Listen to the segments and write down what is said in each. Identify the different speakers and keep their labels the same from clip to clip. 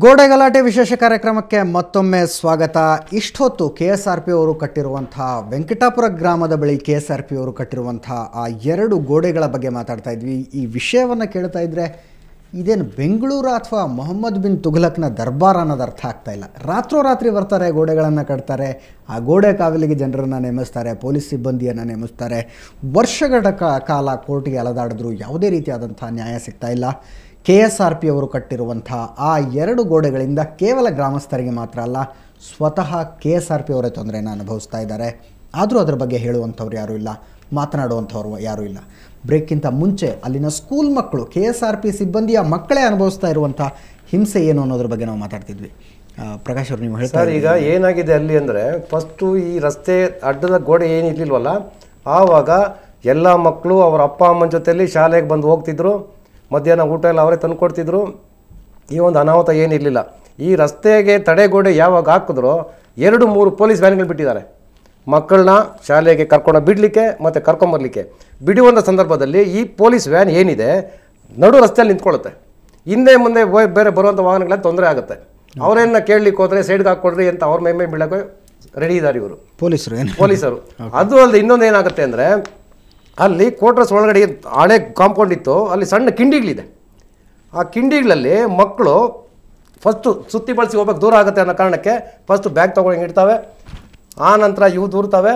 Speaker 1: ಗೋಡೆ ಗಲಾಟೆ ವಿಶೇಷ ಕಾರ್ಯಕ್ರಮಕ್ಕೆ ಮತ್ತೊಮ್ಮೆ ಸ್ವಾಗತ. ಇಷ್ಟೊತ್ತು KSRP ಅವರು ಕಟ್ಟಿರುವಂತಹ ವೆಂಕಟಾಪುರ ಗ್ರಾಮದ ಬಳಿ KSRP ಅವರು ಕಟ್ಟಿರುವಂತಹ ಆ ಎರಡು ಗೋಡೆಗಳ ಬಗ್ಗೆ ಮಾತಾಡ್ತಾ ಇದ್ವಿ. ಈ ವಿಷಯವನ್ನು ಕೇಳ್ತಾ ಇದ್ರೆ ಇದೇನು ಬೆಂಗಳೂರು ಅಥವಾ ಮೊಹಮ್ಮದ್ ಬಿನ್ ತುಘಲಕ್ನ ದರ್ಬಾರ್ ಅನ್ನೋದು ಅರ್ಥ ಆಗ್ತಾ ಇಲ್ಲ. ರಾತ್ರೋರಾತ್ರಿ ಬರ್ತಾರೆ, ಗೋಡೆಗಳನ್ನು ಕಟ್ತಾರೆ, ಆ ಗೋಡೆ ಕಾವಲಿಗೆ ಜನರನ್ನು ನೇಮಿಸ್ತಾರೆ, ಪೊಲೀಸ್ ಸಿಬ್ಬಂದಿಯನ್ನು ನೇಮಿಸ್ತಾರೆ. ವರ್ಷಗಳ ಕಾಲ ಕೋರ್ಟಿಗೆ ಅಲೆದಾಡಿದ್ರು ಯಾವುದೇ ರೀತಿಯಾದಂಥ ನ್ಯಾಯ ಸಿಗ್ತಾ ಇಲ್ಲ. KSRP ಅವರು ಕಟ್ಟಿರುವಂಥ ಆ ಎರಡು ಗೋಡೆಗಳಿಂದ ಕೇವಲ ಗ್ರಾಮಸ್ಥರಿಗೆ ಮಾತ್ರ ಅಲ್ಲ, ಸ್ವತಃ KSRP ಅವರೇ ತೊಂದರೆಯನ್ನು ಅನುಭವಿಸ್ತಾ ಇದ್ದಾರೆ. ಆದರೂ ಅದರ ಬಗ್ಗೆ ಹೇಳುವಂಥವ್ರು ಯಾರೂ ಇಲ್ಲ, ಮಾತನಾಡುವಂಥವ್ರು ಯಾರೂ ಇಲ್ಲ. ಬ್ರೇಕ್ಗಿಂತ ಮುಂಚೆ ಅಲ್ಲಿನ ಸ್ಕೂಲ್ ಮಕ್ಕಳು, KSRP ಸಿಬ್ಬಂದಿಯ ಮಕ್ಕಳೇ ಅನುಭವಿಸ್ತಾ ಇರುವಂಥ ಹಿಂಸೆ ಏನು ಅನ್ನೋದ್ರ ಬಗ್ಗೆ ನಾವು ಮಾತಾಡ್ತಿದ್ವಿ. ಪ್ರಕಾಶ್ ಅವರು, ನೀವು ಹೇಳ್ತಾರೆ
Speaker 2: ಈಗ ಏನಾಗಿದೆ ಅಲ್ಲಿ ಅಂದರೆ, ಫಸ್ಟು ಈ ರಸ್ತೆ ಅಡ್ಡದ ಗೋಡೆ ಏನಿರ್ಲಿಲ್ವಲ್ಲ, ಆವಾಗ ಎಲ್ಲ ಮಕ್ಕಳು ಅವರ ಅಪ್ಪ ಅಮ್ಮನ ಜೊತೆಯಲ್ಲಿ ಶಾಲೆಗೆ ಬಂದು ಹೋಗ್ತಿದ್ರು. ಮಧ್ಯಾಹ್ನ ಊಟ ಎಲ್ಲ ಅವರೇ ತಂದು ಕೊಡ್ತಿದ್ರು. ಈ ಒಂದು ಅನಾಹುತ ಏನಿರಲಿಲ್ಲ. ಈ ರಸ್ತೆಗೆ ತಡೆಗೋಡೆ ಯಾವಾಗ ಹಾಕಿದ್ರೋ 2-3 ಪೊಲೀಸ್ ವ್ಯಾನ್ಗಳು ಬಿಟ್ಟಿದ್ದಾರೆ ಮಕ್ಕಳನ್ನ ಶಾಲೆಗೆ ಕರ್ಕೊಂಡು ಬಿಡಲಿಕ್ಕೆ ಮತ್ತು ಕರ್ಕೊಂಬರ್ಲಿಕ್ಕೆ. ಬಿಡುವಂಥ ಸಂದರ್ಭದಲ್ಲಿ ಈ ಪೊಲೀಸ್ ವ್ಯಾನ್ ಏನಿದೆ ನಡು ರಸ್ತೆಯಲ್ಲಿ ನಿಂತ್ಕೊಳ್ಳುತ್ತೆ. ಹಿಂದೆ ಮುಂದೆ ಬೇರೆ ಬರುವಂಥ ವಾಹನಗಳ ತೊಂದರೆ ಆಗುತ್ತೆ. ಅವರೇನ ಕೇಳಲಿಕ್ಕೆ ಹೋದರೆ ಸೈಡ್ಗೆ ಹಾಕ್ಕೊಡ್ರಿ ಅಂತ ಅವ್ರ ಮೈ ಬೀಳಕ್ಕೆ ರೆಡಿ ಇದ್ದಾರೆ ಇವರು ಪೊಲೀಸರು. ಅದು ಅಲ್ಲದೆ ಇನ್ನೊಂದು ಏನಾಗುತ್ತೆ ಅಂದರೆ, ಅಲ್ಲಿ ಕ್ವಾರ್ಟರ್ಸ್ ಒಳಗಡೆ ಹಳೆ ಕಾಂಪೌಂಡ್ ಇತ್ತು, ಅಲ್ಲಿ ಸಣ್ಣ ಕಿಂಡಿಗಳಿದೆ. ಆ ಕಿಂಡಿಗಳಲ್ಲಿ ಮಕ್ಕಳು ಫಸ್ಟು ಸುತ್ತಿ ಬಳಸಿ ಹೋಗ್ಬೇಕು, ದೂರ ಆಗುತ್ತೆ ಅನ್ನೋ ಕಾರಣಕ್ಕೆ ಫಸ್ಟು ಬ್ಯಾಗ್ ತೊಗೊಂಡು ಇಡ್ತವೆ. ಆ ನಂತರ ಇವು ದೂರ್ತವೆ,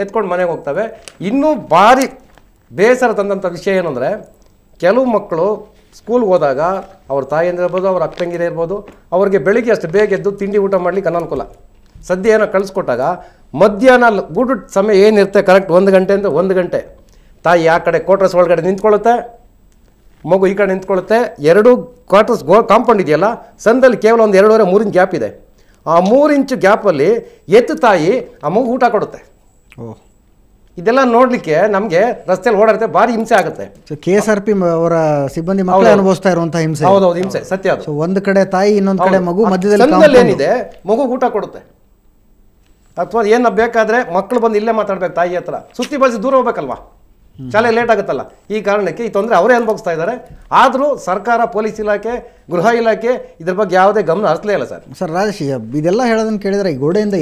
Speaker 2: ಎತ್ಕೊಂಡು ಮನೆಗೆ ಹೋಗ್ತವೆ. ಇನ್ನೂ ಭಾರಿ ಬೇಸರ ತಂದಂಥ ವಿಷಯ ಏನು ಅಂದರೆ, ಕೆಲವು ಮಕ್ಕಳು ಸ್ಕೂಲ್ಗೆ ಹೋದಾಗ ಅವ್ರ ತಾಯಿಯಿಂದ ಇರ್ಬೋದು, ಅವ್ರ ಅಕ್ಕಂಗಿರೇ ಇರ್ಬೋದು, ಅವ್ರಿಗೆ ಬೆಳಿಗ್ಗೆ ಅಷ್ಟು ಬೇಗ ಎದ್ದು ತಿಂಡಿ ಊಟ ಮಾಡಲಿಕ್ಕೆ ಅನಾನುಕೂಲ. ಸದ್ಯ ಏನೋ ಕಳಿಸ್ಕೊಟ್ಟಾಗ ಮಧ್ಯಾಹ್ನ ಊಟದ ಸಮಯ ಏನಿರುತ್ತೆ ಕರೆಕ್ಟ್ 1 ಗಂಟೆ ಅಂದರೆ 1 ಗಂಟೆ ತಾಯಿ ಆ ಕಡೆ ಕ್ವಾರ್ಟರ್ಸ್ ಒಳಗಡೆ ನಿಂತ್ಕೊಳ್ಳುತ್ತೆ, ಮಗು ಈ ಕಡೆ ನಿಂತ್ಕೊಳ್ಳುತ್ತೆ. 2 ಕ್ವಾರ್ಟರ್ಸ್ ಕಾಂಪೌಂಡ್ ಇದೆಯಲ್ಲ, ಸಂದಲ್ಲಿ ಕೇವಲ ಒಂದು 2.5-3 ಇಂಚ್ ಗ್ಯಾಪ್ ಇದೆ. ಆ 3 ಇಂಚ್ ಗ್ಯಾಪಲ್ಲಿ ಎತ್ತು ತಾಯಿ ಆ ಮಗು ಊಟ ಕೊಡುತ್ತೆ. ಇದೆಲ್ಲ ನೋಡಲಿಕ್ಕೆ ನಮಗೆ ರಸ್ತೆಯಲ್ಲಿ ಓಡಾಡುತ್ತೆ ಭಾರಿ ಹಿಂಸೆ ಆಗುತ್ತೆ.
Speaker 1: KSRP ಅವರ ಸಿಬ್ಬಂದಿ ಮಕ್ಕಳು ಅನುಭವಿಸ್ತಾ ಇರುವಂತಹ ಹಿಂಸೆ.
Speaker 2: ಹೌದೌದು, ಹಿಂಸೆ ಸತ್ಯ. ಅದು
Speaker 1: ಒಂದು ಕಡೆ ತಾಯಿ, ಇನ್ನೊಂದು ಕಡೆ ಮಗು,
Speaker 2: ಮಧ್ಯದಲ್ಲಿ ಏನಿದೆ ಮಗು ಊಟ ಕೊಡುತ್ತೆ. ಅಥವಾ ಏನು ಬೇಕಾದರೆ ಮಕ್ಕಳು ಬಂದು ಇಲ್ಲೇ ಮಾತಾಡ್ಬೇಕು ತಾಯಿ ಹತ್ರ, ಸುತ್ತಿ ಬಳಸಿ ದೂರ ಹೋಗ್ಬೇಕಲ್ವಾ, ಶಾಲೆ ಲೇಟ್ ಆಗುತ್ತಲ್ಲ. ಈ ಕಾರಣಕ್ಕೆ ಈ ತೊಂದರೆ ಅವರೇ ಅನುಭವಿಸ್ತಾ ಇದ್ದಾರೆ. ಆದರೂ ಸರ್ಕಾರ, ಪೊಲೀಸ್ ಇಲಾಖೆ, ಗೃಹ ಇಲಾಖೆ ಇದ್ರ ಬಗ್ಗೆ ಯಾವುದೇ ಗಮನ ಹರಿಸಲೇ ಇಲ್ಲ ಸರ್.
Speaker 1: ರಾಜೇಶ್, ಇದೆಲ್ಲ ಹೇಳೋದನ್ನು ಕೇಳಿದರೆ ಈ ಗೋಡೆಯಿಂದ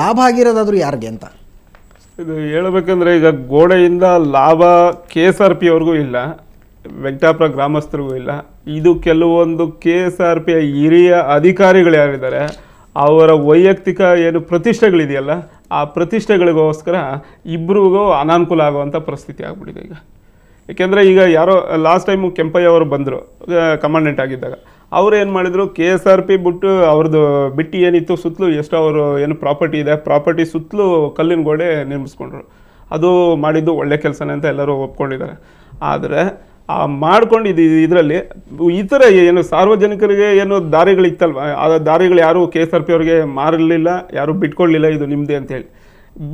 Speaker 1: ಲಾಭ ಆಗಿರೋದಾದ್ರೂ ಯಾರಿಗೆ ಅಂತ
Speaker 3: ಇದು ಹೇಳಬೇಕಂದ್ರೆ, ಈಗ ಗೋಡೆಯಿಂದ ಲಾಭ KSRP ಅವ್ರಿಗೂ ಇಲ್ಲ, ವೆಂಕಟಾಪುರ ಗ್ರಾಮಸ್ಥರಿಗೂ ಇಲ್ಲ. ಇದು ಕೆಲವೊಂದು KSRP ಹಿರಿಯ ಅಧಿಕಾರಿಗಳು ಯಾರಿದ್ದಾರೆ ಅವರ ವೈಯಕ್ತಿಕ ಏನು ಪ್ರತಿಷ್ಠೆಗಳಿದೆಯಲ್ಲ, ಆ ಪ್ರತಿಷ್ಠೆಗಳಿಗೋಸ್ಕರ ಇಬ್ಬರಿಗೂ ಅನಾನುಕೂಲ ಆಗುವಂಥ ಪರಿಸ್ಥಿತಿ ಆಗ್ಬಿಟ್ಟಿದೆ ಈಗ. ಏಕೆಂದರೆ ಈಗ ಯಾರೋ ಲಾಸ್ಟ್ ಟೈಮು ಕೆಂಪಯ್ಯ ಅವರು ಬಂದರು ಕಮಾಂಡೆಂಟ್ ಆಗಿದ್ದಾಗ, ಅವ್ರು ಏನು ಮಾಡಿದರು, KSRP ಬಿಟ್ಟು ಅವ್ರದ್ದು ಬಿಟ್ಟು ಏನಿತ್ತು ಸುತ್ತಲೂ ಎಷ್ಟು ಅವರು ಏನು ಪ್ರಾಪರ್ಟಿ ಇದೆ, ಪ್ರಾಪರ್ಟಿ ಸುತ್ತಲೂ ಕಲ್ಲಿನ ಗೋಡೆ ನಿರ್ಮಿಸ್ಕೊಂಡ್ರು. ಅದು ಮಾಡಿದ್ದು ಒಳ್ಳೆ ಕೆಲಸನೇ ಅಂತ ಎಲ್ಲರೂ ಒಪ್ಕೊಂಡಿದ್ದಾರೆ. ಆದರೆ ಮಾಡ್ಕೊಂಡಿದ್ದು ಇದರಲ್ಲಿ ಈ ಥರ ಏನು ಸಾರ್ವಜನಿಕರಿಗೆ ಏನು ದಾರಿಗಳಿತ್ತಲ್ವ, ಆ ದಾರಿಗಳು ಯಾರು KSRP ಅವ್ರಿಗೆ ಮಾರಲಿಲ್ಲ, ಯಾರು ಬಿಟ್ಕೊಳ್ಳಿಲ್ಲ ಇದು ನಿಮ್ಮದೇ ಅಂತೇಳಿ.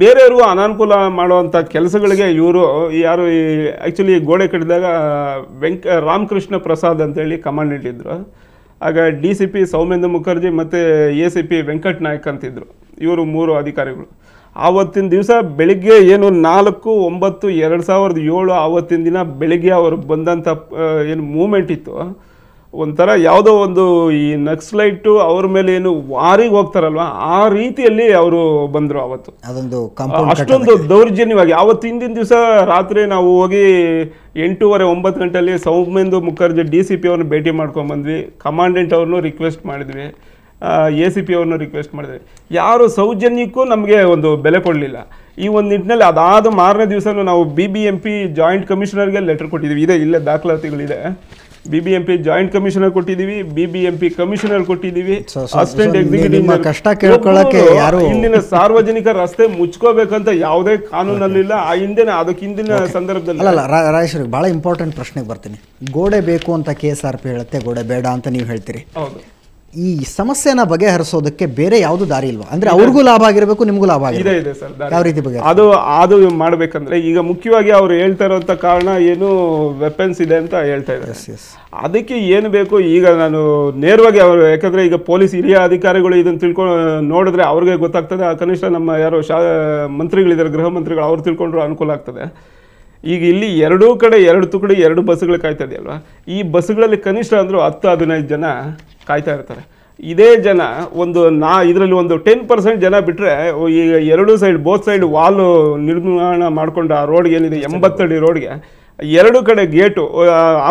Speaker 3: ಬೇರೆಯವ್ರಿಗೂ ಅನಾನುಕೂಲ ಮಾಡುವಂಥ ಕೆಲಸಗಳಿಗೆ ಇವರು ಯಾರು ಆ್ಯಕ್ಚುಲಿ ಗೋಡೆ ಕಟ್ಟಿದಾಗ ರಾಮಕೃಷ್ಣ ಪ್ರಸಾದ್ ಅಂತೇಳಿ ಕಮಾಂಡೆಂಟ್ ಇದ್ದರು. ಆಗ DCP ಸೌಮೇಂದ್ರ ಮುಖರ್ಜಿ ಮತ್ತು ACP ವೆಂಕಟ್ ನಾಯಕ್ ಅಂತಿದ್ರು. ಇವರು 3 ಅಧಿಕಾರಿಗಳು. ಆವತ್ತಿನ ದಿವಸ ಬೆಳಿಗ್ಗೆ ಏನು 4/9/2007 ಆವತ್ತಿನ ದಿನ ಬೆಳಿಗ್ಗೆ ಅವರು ಬಂದಂಥ ಏನು ಮೂಮೆಂಟ್ ಇತ್ತು, ಒಂಥರ ಯಾವುದೋ ಒಂದು ಈ ನಕ್ಸಲೈಟು ಅವ್ರ ಮೇಲೆ ಏನು ವಾರಿಗೆ ಹೋಗ್ತಾರಲ್ವ ಆ ರೀತಿಯಲ್ಲಿ ಅವರು ಬಂದರು. ಅವತ್ತು ಅಷ್ಟೊಂದು ದೌರ್ಜನ್ಯವಾಗಿ ಹಿಂದಿನ ದಿವಸ ರಾತ್ರಿ ನಾವು ಹೋಗಿ 8:30-9 ಗಂಟೆಯಲ್ಲಿ ಸೌಮೇಂದ್ರ ಮುಖರ್ಜಿ DCP ಅವ್ರನ್ನ ಭೇಟಿ ಮಾಡ್ಕೊಂಡ್ಬಂದ್ವಿ. ಕಮಾಂಡೆಂಟ್ ಅವ್ರನ್ನೂ ರಿಕ್ವೆಸ್ಟ್ ಮಾಡಿದ್ವಿ, ACP ಅವ್ರನ್ನ ರಿಕ್ವೆಸ್ಟ್ ಮಾಡಿದ್ವಿ. ಯಾರು ಸೌಜನ್ಯಕ್ಕೂ ನಮಗೆ ಒಂದು ಬೆಲೆ ಕೊಡಲಿಲ್ಲ. ಈ ಒಂದು ನಿಟ್ಟಿನಲ್ಲಿ ಅದಾದ ಮಾರನೇ ದಿವಸನೂ ನಾವು BBMP ಜಾಯಿಂಟ್ ಕಮಿಷನರ್ಗೆ ಲೆಟರ್ ಕೊಟ್ಟಿದ್ದೀವಿ. ಇಲ್ಲೇ ದಾಖಲಾತಿಗಳಿದೆ. BBMP ಜಾಯಿಂಟ್ ಕಮಿಷನರ್ ಕೊಟ್ಟಿದ್ದೀವಿ, BBMP ಕಮಿಷನರ್ ಕೊಟ್ಟಿದ್ದೀವಿ, ಅಸಿಸ್ಟೆಂಟ್ ಎಕ್ಸಿಕ್ಯೂಟಿವ್. ಇಲ್ಲಿನ ಸಾರ್ವಜನಿಕ ರಸ್ತೆ ಮುಚ್ಕೋಬೇಕಂತ ಯಾವುದೇ ಕಾನೂನಲ್ಲಿಲ್ಲ. ಆ ಹಿಂದಿನ ಸಂದರ್ಭದಲ್ಲಿ
Speaker 1: ರಾಜೇಶ್ವರಿ, ಬಹಳ ಇಂಪಾರ್ಟೆಂಟ್ ಪ್ರಶ್ನೆಗೆ ಬರ್ತೀನಿ. ಗೋಡೆ ಬೇಕು ಅಂತ KSRP ಹೇಳುತ್ತೆ, ಗೋಡೆ ಬೇಡ ಅಂತ ನೀವು ಹೇಳ್ತೀರಿ.
Speaker 3: ಹೌದು.
Speaker 1: ಈ ಸಮಸ್ಯೆನ ಬಗೆಹರಿಸೋದಕ್ಕೆ ಬೇರೆ ಯಾವುದು ದಾರಿ ಇಲ್ವಾ? ಅಂದ್ರೆ ಅವ್ರಿಗೂ ಲಾಭ ಆಗಿರಬೇಕು, ನಿಮಗೂ ಲಾಭ
Speaker 3: ಇದೆ ಸರ್.
Speaker 1: ಯಾವ ರೀತಿ ಬಗ್ಗೆ
Speaker 3: ಅದು ಮಾಡ್ಬೇಕಂದ್ರೆ ಈಗ ಮುಖ್ಯವಾಗಿ ಅವ್ರು ಹೇಳ್ತಾ ಇರೋಂಥ ಕಾರಣ ಏನು, ವೆಪನ್ಸ್ ಇದೆ ಅಂತ ಹೇಳ್ತಾ ಇದ್ದಾರೆ. ಅದಕ್ಕೆ ಏನು ಬೇಕು ಈಗ ನಾನು ನೇರವಾಗಿ ಅವರು, ಯಾಕಂದ್ರೆ ಈಗ ಪೊಲೀಸ್ ಹಿರಿಯ ಅಧಿಕಾರಿಗಳು ಇದನ್ನು ತಿಳ್ಕೊಂಡು ನೋಡಿದ್ರೆ ಅವ್ರಿಗೆ ಗೊತ್ತಾಗ್ತದೆ. ಕನಿಷ್ಠ ನಮ್ಮ ಯಾರೋ ಮಂತ್ರಿಗಳಿದ್ದಾರೆ, ಗೃಹ ಮಂತ್ರಿಗಳು, ಅವ್ರು ತಿಳ್ಕೊಂಡ್ರು ಅನುಕೂಲ ಆಗ್ತದೆ. ಈಗ ಇಲ್ಲಿ ಎರಡೂ ಕಡೆ 2 ತುಕಡಿ 2 ಬಸ್ಗಳು ಕಾಯ್ತಾ ಇದೆಯಲ್ವಾ, ಈ ಬಸ್ಗಳಲ್ಲಿ ಕನಿಷ್ಠ ಅಂದರೂ 10-15 ಜನ ಕಾಯ್ತಾ ಇರ್ತಾರೆ. ಇದೇ ಜನ ಇದರಲ್ಲಿ ಒಂದು 10% ಜನ ಬಿಟ್ರೆ ಈಗ ಎರಡು ಸೈಡ್ ಬೋತ್ ಸೈಡ್ ವಾಲ್ ನಿರ್ಮಾಣ ಮಾಡ್ಕೊಂಡು ಆ ರೋಡ್ಗೆ ಏನಿದೆ 80 ಅಡಿ ರೋಡ್ಗೆ ಎರಡು ಕಡೆ ಗೇಟು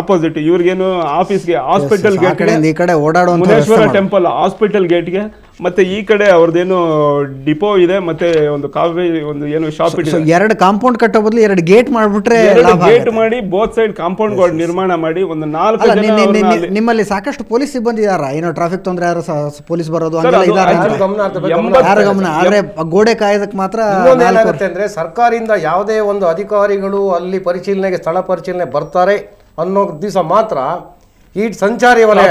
Speaker 3: ಆಪೋಸಿಟ್ ಇವ್ರಿಗೇನು ಆಫೀಸ್ಗೆ ಹಾಸ್ಪಿಟಲ್ ಗೇಟ್
Speaker 1: ಈ ಕಡೆ ಓಡಾಡುವಂತ
Speaker 3: ಮುನೇಶ್ವರ ಟೆಂಪಲ್ ಹಾಸ್ಪಿಟಲ್ ಗೇಟ್ಗೆ ಮತ್ತೆ ಈ ಕಡೆ ಅವ್ರದ್ದೇನು ಡಿಪೋ ಇದೆ ಮತ್ತೆ ಒಂದು ಕಾಫಿ ಒಂದು ಏನು ಶಾಪ್ ಇದೆ.
Speaker 1: ಎರಡು ಕಾಂಪೌಂಡ್ ಕಟ್ಟೋ ಬದಲು ಎರಡು ಗೇಟ್ ಮಾಡ್ಬಿಟ್ರೆ
Speaker 3: ಗೇಟ್ ಮಾಡಿ ಬೋತ್ ಸೈಡ್ ಕಾಂಪೌಂಡ್ ನಿರ್ಮಾಣ ಮಾಡಿ ಒಂದು 4 ಜನ.
Speaker 1: ನಿಮ್ಮಲ್ಲಿ ಸಾಕಷ್ಟು ಪೊಲೀಸ್ ಸಿಬ್ಬಂದಿ ಇದಾರ, ಏನೋ ಟ್ರಾಫಿಕ್ ತೊಂದ್ರೆ ಯಾರು ಪೊಲೀಸ್ ಬರೋದು ಯಾರ ಗಮನ, ಆದ್ರೆ ಗೋಡೆ ಕಾಯೋದಕ್ಕೆ ಮಾತ್ರ
Speaker 2: ಏನಾಗುತ್ತೆ ಅಂದ್ರೆ ಸರ್ಕಾರದಿಂದ ಯಾವುದೇ ಒಂದು ಅಧಿಕಾರಿಗಳು ಅಲ್ಲಿ ಪರಿಶೀಲನೆಗೆ ಸ್ಥಳ ಪರಿಶೀಲನೆ ಬರ್ತಾರೆ ಅನ್ನೋ ದಿವಸ ಮಾತ್ರ ಈ ಸಂಚಾರಿ ವಲಯ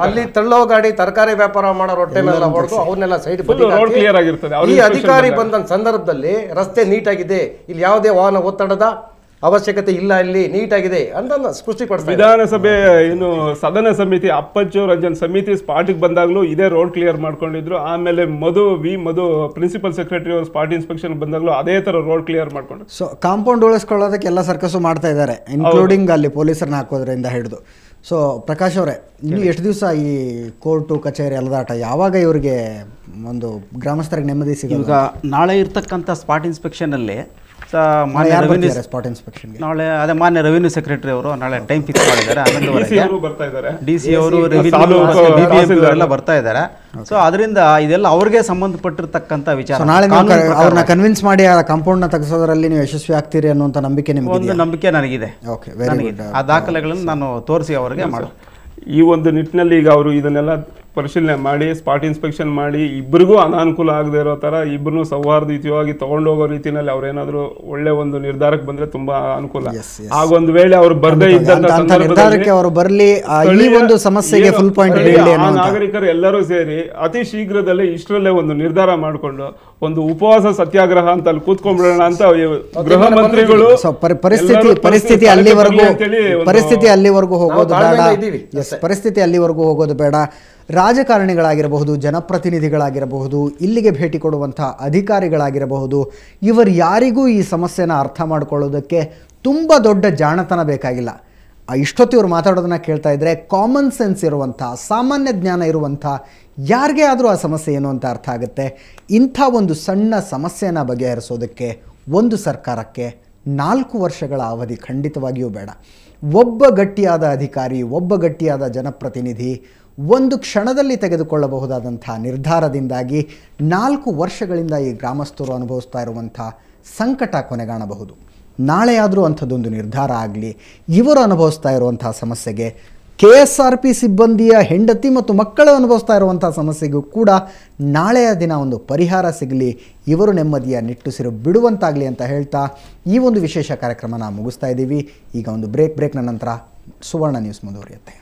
Speaker 2: ಅಲ್ಲಿ ತಳ್ಳೋ ಗಾಡಿ ತರಕಾರಿ ವ್ಯಾಪಾರ ಮಾಡೋ ರೊಟ್ಟೆನೆಲ್ಲ ಹೊಡೆದು ಅವನ್ನೆಲ್ಲ ಸೈಡ್ ಈ ಅಧಿಕಾರಿ ಬಂದ ಸಂದರ್ಭದಲ್ಲಿ ರಸ್ತೆ ನೀಟಾಗಿದೆ, ಇಲ್ಲಿ ಯಾವುದೇ ವಾಹನ ಒತ್ತಡದ ಅವಶ್ಯಕತೆ ಇಲ್ಲ, ಇಲ್ಲಿ ನೀಟಾಗಿದೆ ಅಂತ ಸ್ಪಷ್ಟಪಡಿಸ್ತಾರೆ.
Speaker 3: ವಿಧಾನಸಭೆ ಏನು ಸದನ ಸಮಿತಿ ಅಪ್ಪಚ್ಚು ರಂಜನ್ ಸಮಿತಿ ಸ್ಪಾಟಿಗೆ ಬಂದಾಗಲೂ ಇದೇ ರೋಡ್ ಕ್ಲಿಯರ್ ಮಾಡ್ಕೊಂಡಿದ್ರು. ಆಮೇಲೆ Madhu principal secretary spot inspection ಬಂದಾಗಲೂ ಅದೇ ತರ ರೋಡ್ ಕ್ಲಿಯರ್ ಮಾಡ್ಕೊಂಡು
Speaker 1: ಸೊ ಕಾಂಪೌಂಡ್ ಉಳಿಸ್ಕೊಳ್ಳೋದಕ್ಕೆ ಎಲ್ಲ ಸರ್ಕಸು ಮಾಡ್ತಾ ಇದ್ದಾರೆ, ಇನ್ಕ್ಲೂಡಿಂಗ್ ಅಲ್ಲಿ ಪೊಲೀಸರನ್ನ ಹಾಕೋದ್ರಿಂದ ಹಿಡಿದು. ಸೊ ಪ್ರಕಾಶ್ ಅವರೇ, ಇನ್ನು ಎಷ್ಟು ದಿವಸ ಈ ಕೋರ್ಟು ಕಚೇರಿ ಅಲದಾಟ, ಯಾವಾಗ ಇವರಿಗೆ ಒಂದು ಗ್ರಾಮಸ್ಥರಿಗೆ ನೆಮ್ಮದಿ ಸಿಗೋದು?
Speaker 4: ಈಗ ನಾಳೆ ಇರ್ತಕ್ಕಂಥ ಸ್ಪಾಟ್ ಇನ್ಸ್ಪೆಕ್ಷನಲ್ಲಿ ನಾಳೆ ಅದೇ ಮಾನ್ಯ ರೆವಿನ್ಯೂ ಸೆಕ್ರೆಟರಿ ಅವರು ನಾಳೆ ಟೈಮ್ ಫಿಕ್ಸ್ ಮಾಡಿದ್ದಾರೆ. 11 ಡಿ ಸಿ ಅವರು ಎಲ್ಲ ಬರ್ತಾ ಇದ್ದಾರೆ. ಸೊ ಅದರಿಂದ ಇದೆಲ್ಲ ಅವ್ರಿಗೆ ಸಂಬಂಧಪಟ್ಟಿರ್ತಕ್ಕಂಥ ವಿಚಾರ.
Speaker 1: ನಾಳೆ ಅವ್ರನ್ನ ಕನ್ವಿನ್ಸ್ ಮಾಡಿ ಆ ಕಾಂಪೌಂಡ್ ನ ತೆಗೆಸೋದ್ರಲ್ಲಿ ನೀವು ಯಶಸ್ವಿ ಆಗ್ತೀರಿ ಅನ್ನುವಂಥ ನಂಬಿಕೆ ನಿಮಗೆ?
Speaker 4: ಒಂದು ನಂಬಿಕೆ ನನಗಿದೆ. ಆ ದಾಖಲೆಗಳನ್ನು ನಾನು ತೋರಿಸಿ ಅವರಿಗೆ ಮಾಡು.
Speaker 3: ಈ ಒಂದು ನಿಟ್ಟಿನಲ್ಲಿ ಈಗ ಅವರು ಇದನ್ನೆಲ್ಲ ಪರಿಶೀಲನೆ ಮಾಡಿ ಸ್ಪಾಟ್ ಇನ್ಸ್ಪೆಕ್ಷನ್ ಮಾಡಿ ಇಬ್ಬರಿಗೂ ಅನಾನುಕೂಲ ಆಗದೆ ಇರೋ ತರ ಇಬ್ಬರನ್ನು ಸೌಹಾರ್ದಯುತವಾಗಿ ತಗೊಂಡೋಗೋ ರೀತಿಯಲ್ಲಿ ಅವ್ರೇನಾದ್ರು ಒಳ್ಳೆ ಒಂದು ನಿರ್ಧಾರಕ್ಕೆ ಬಂದ್ರೆ ತುಂಬಾ ಅನುಕೂಲ. ಆಗೊಂದು ವೇಳೆ ಅವ್ರು ಬರ್ದೇ ಇದ್ದಂತ
Speaker 1: ಸಂದರ್ಭದಲ್ಲಿ ಅವರು ಬರಲಿ, ಈ ಒಂದು ಸಮಸ್ಯೆಗೆ ಫುಲ್ ಪಾಯಿಂಟ್
Speaker 3: ನಾಗರಿಕರು ಎಲ್ಲರೂ ಸೇರಿ ಅತಿ ಶೀಘ್ರದಲ್ಲೇ ಇಷ್ಟರಲ್ಲೇ ಒಂದು ನಿರ್ಧಾರ ಮಾಡಿಕೊಂಡು ಒಂದು ಉಪವಾಸ ಸತ್ಯಾಗ್ರಹ ಅಂತ ಅಲ್ಲಿ ಕೂತ್ಕೊಂಡ್ಬಿಡೋಣ ಅಂತ ಗೃಹ ಮಂತ್ರಿಗಳು
Speaker 1: ಪರಿಸ್ಥಿತಿ ಅಲ್ಲಿವರೆಗೂ ಹೋಗೋದು ಬೇಡ. ರಾಜಕಾರಣಿಗಳಾಗಿರಬಹುದು, ಜನಪ್ರತಿನಿಧಿಗಳಾಗಿರಬಹುದು, ಇಲ್ಲಿಗೆ ಭೇಟಿ ಕೊಡುವಂಥ ಅಧಿಕಾರಿಗಳಾಗಿರಬಹುದು, ಇವರು ಯಾರಿಗೂ ಈ ಸಮಸ್ಯೆನ ಅರ್ಥ ಮಾಡ್ಕೊಳ್ಳೋದಕ್ಕೆ ತುಂಬ ದೊಡ್ಡ ಜಾಣತನ ಬೇಕಾಗಿಲ್ಲ. ಇಷ್ಟೊತ್ತು ಇವರು ಮಾತಾಡೋದನ್ನ ಕೇಳ್ತಾ ಇದ್ರೆ ಕಾಮನ್ ಸೆನ್ಸ್ ಇರುವಂಥ, ಸಾಮಾನ್ಯ ಜ್ಞಾನ ಇರುವಂಥ ಯಾರಿಗೇ ಆದರೂ ಆ ಸಮಸ್ಯೆ ಏನು ಅಂತ ಅರ್ಥ ಆಗುತ್ತೆ. ಇಂಥ ಒಂದು ಸಣ್ಣ ಸಮಸ್ಯೆನ ಬಗೆಹರಿಸೋದಕ್ಕೆ ಒಂದು ಸರ್ಕಾರಕ್ಕೆ 4 ವರ್ಷಗಳ ಅವಧಿ ಖಂಡಿತವಾಗಿಯೂ ಬೇಡ. ಒಬ್ಬ ಗಟ್ಟಿಯಾದ ಅಧಿಕಾರಿ, ಒಬ್ಬ ಗಟ್ಟಿಯಾದ ಜನಪ್ರತಿನಿಧಿ ಒಂದು ಕ್ಷಣದಲ್ಲಿ ತೆಗೆದುಕೊಳ್ಳಬಹುದಾದಂಥ ನಿರ್ಧಾರದಿಂದಾಗಿ 4 ವರ್ಷಗಳಿಂದ ಈ ಗ್ರಾಮಸ್ಥರು ಅನುಭವಿಸ್ತಾ ಇರುವಂಥ ಸಂಕಟ ಕೊನೆಗಾಣಬಹುದು. ನಾಳೆಯಾದರೂ ಅಂಥದ್ದೊಂದು ನಿರ್ಧಾರ ಆಗಲಿ. ಇವರು ಅನುಭವಿಸ್ತಾ ಇರುವಂಥ ಸಮಸ್ಯೆಗೆ, KSRP ಸಿಬ್ಬಂದಿಯ ಹೆಂಡತಿ ಮತ್ತು ಮಕ್ಕಳು ಅನುಭವಿಸ್ತಾ ಇರುವಂಥ ಸಮಸ್ಯೆಗೂ ಕೂಡ ನಾಳೆಯ ದಿನ ಒಂದು ಪರಿಹಾರ ಸಿಗಲಿ, ಇವರು ನೆಮ್ಮದಿಯ ನಿಟ್ಟುಸಿರು ಬಿಡುವಂತಾಗಲಿ ಅಂತ ಹೇಳ್ತಾ ಈ ಒಂದು ವಿಶೇಷ ಕಾರ್ಯಕ್ರಮನ ಮುಗಿಸ್ತಾ ಇದ್ದೀವಿ. ಈಗ ಒಂದು ಬ್ರೇಕ್ನ ನಂತರ ಸುವರ್ಣ ನ್ಯೂಸ್ ಮುಂದುವರಿಯುತ್ತೆ.